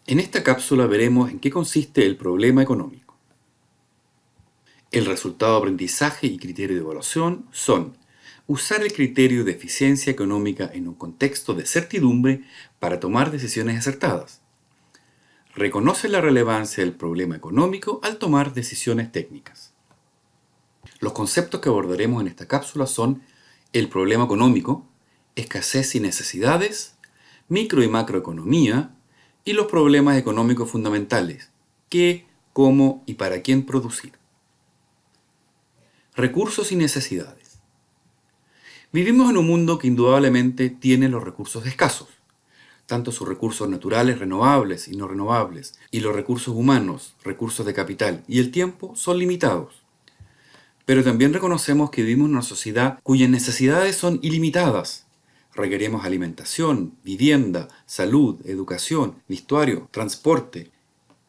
En esta cápsula veremos en qué consiste el problema económico. El resultado de aprendizaje y criterio de evaluación son usar el criterio de eficiencia económica en un contexto de certidumbre para tomar decisiones acertadas. Reconoce la relevancia del problema económico al tomar decisiones técnicas. Los conceptos que abordaremos en esta cápsula son el problema económico, escasez y necesidades, micro y macroeconomía y los problemas económicos fundamentales, qué, cómo y para quién producir. Recursos y necesidades. Vivimos en un mundo que indudablemente tiene los recursos escasos, tanto sus recursos naturales renovables y no renovables, y los recursos humanos, recursos de capital y el tiempo son limitados. Pero también reconocemos que vivimos en una sociedad cuyas necesidades son ilimitadas. Requerimos alimentación, vivienda, salud, educación, vestuario, transporte.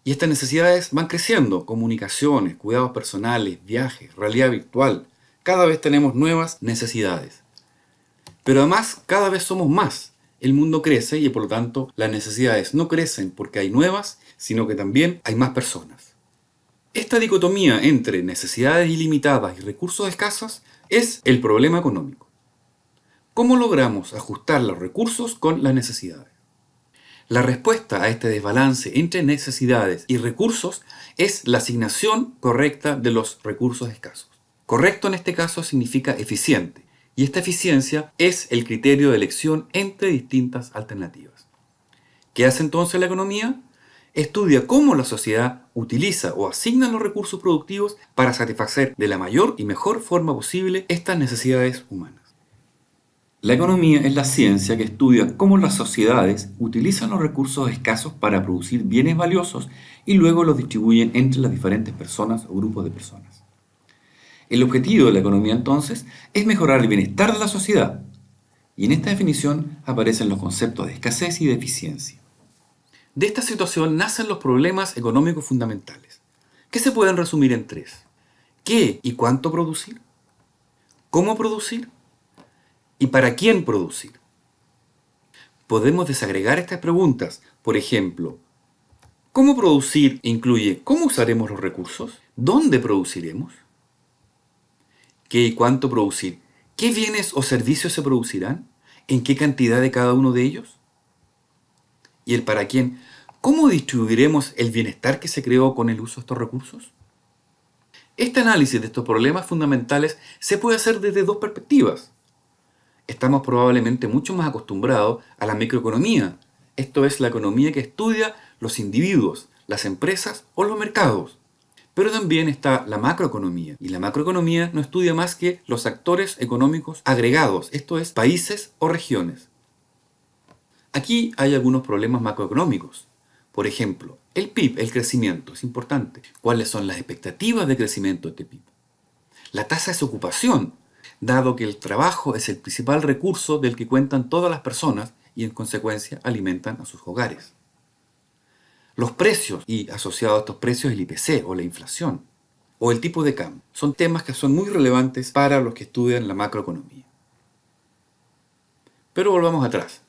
Y estas necesidades van creciendo: comunicaciones, cuidados personales, viajes, realidad virtual. Cada vez tenemos nuevas necesidades. Pero además, cada vez somos más. El mundo crece y por lo tanto las necesidades no crecen porque hay nuevas, sino que también hay más personas. Esta dicotomía entre necesidades ilimitadas y recursos escasos es el problema económico. ¿Cómo logramos ajustar los recursos con las necesidades? La respuesta a este desbalance entre necesidades y recursos es la asignación correcta de los recursos escasos. Correcto en este caso significa eficiente, y esta eficiencia es el criterio de elección entre distintas alternativas. ¿Qué hace entonces la economía? Estudia cómo la sociedad utiliza o asigna los recursos productivos para satisfacer de la mayor y mejor forma posible estas necesidades humanas. La economía es la ciencia que estudia cómo las sociedades utilizan los recursos escasos para producir bienes valiosos y luego los distribuyen entre las diferentes personas o grupos de personas. El objetivo de la economía entonces es mejorar el bienestar de la sociedad, y en esta definición aparecen los conceptos de escasez y de eficiencia. De esta situación nacen los problemas económicos fundamentales, que se pueden resumir en tres: ¿qué y cuánto producir? ¿Cómo producir? ¿Y para quién producir? Podemos desagregar estas preguntas. Por ejemplo, ¿cómo producir incluye cómo usaremos los recursos? ¿Dónde produciremos? ¿Qué y cuánto producir? ¿Qué bienes o servicios se producirán? ¿En qué cantidad de cada uno de ellos? ¿Y el para quién? ¿Cómo distribuiremos el bienestar que se creó con el uso de estos recursos? Este análisis de estos problemas fundamentales se puede hacer desde dos perspectivas. Estamos probablemente mucho más acostumbrados a la microeconomía, esto es, la economía que estudia los individuos, las empresas o los mercados. Pero también está la macroeconomía, y la macroeconomía no estudia más que los actores económicos agregados, esto es, países o regiones. Aquí hay algunos problemas macroeconómicos. Por ejemplo, el PIB, el crecimiento, es importante. ¿Cuáles son las expectativas de crecimiento de este PIB? La tasa de desocupación, dado que el trabajo es el principal recurso del que cuentan todas las personas y en consecuencia alimentan a sus hogares. Los precios y asociados a estos precios el IPC o la inflación o el tipo de cambio son temas que son muy relevantes para los que estudian la macroeconomía. Pero volvamos atrás.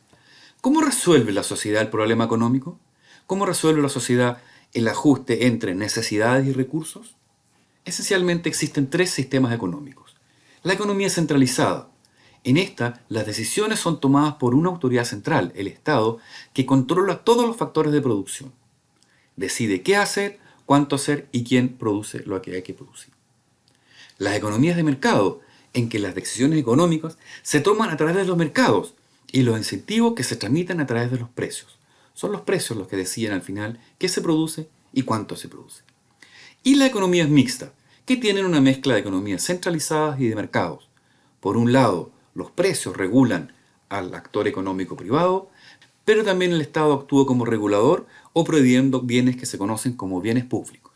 ¿Cómo resuelve la sociedad el problema económico? ¿Cómo resuelve la sociedad el ajuste entre necesidades y recursos? Esencialmente existen tres sistemas económicos. La economía centralizada. En esta, las decisiones son tomadas por una autoridad central, el Estado, que controla todos los factores de producción. Decide qué hacer, cuánto hacer y quién produce lo que hay que producir. Las economías de mercado, en que las decisiones económicas se toman a través de los mercados y los incentivos que se transmiten a través de los precios. Son los precios los que deciden al final qué se produce y cuánto se produce. Y la economía es mixta, que tienen una mezcla de economías centralizadas y de mercados. Por un lado, los precios regulan al actor económico privado, pero también el Estado actúa como regulador o prohibiendo bienes que se conocen como bienes públicos.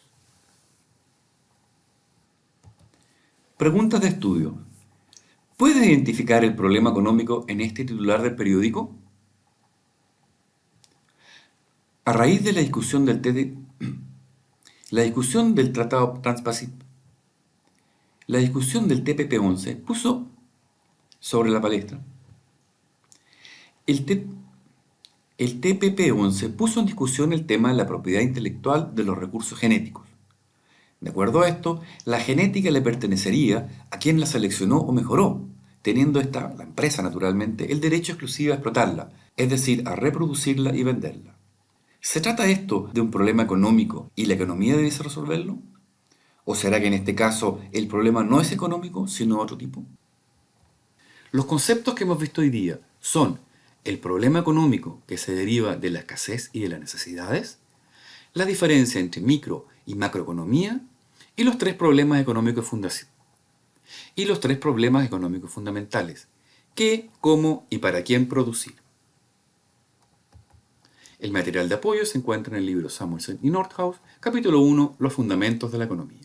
Preguntas de estudio. ¿Puedes identificar el problema económico en este titular del periódico? A raíz de la discusión la discusión del Tratado Transpacífico, la discusión del TPP-11 puso sobre la palestra el, El TPP-11 puso en discusión el tema de la propiedad intelectual de los recursos genéticos. De acuerdo a esto, la genética le pertenecería a quien la seleccionó o mejoró, teniendo esta, la empresa naturalmente, el derecho exclusivo a explotarla, es decir, a reproducirla y venderla. ¿Se trata esto de un problema económico y la economía debiese resolverlo? ¿O será que en este caso el problema no es económico, sino otro tipo? Los conceptos que hemos visto hoy día son el problema económico que se deriva de la escasez y de las necesidades, la diferencia entre micro y macroeconomía y los tres problemas económicos fundamentales: qué, cómo y para quién producir. El material de apoyo se encuentra en el libro Samuelson y Nordhaus, capítulo 1, Los fundamentos de la economía.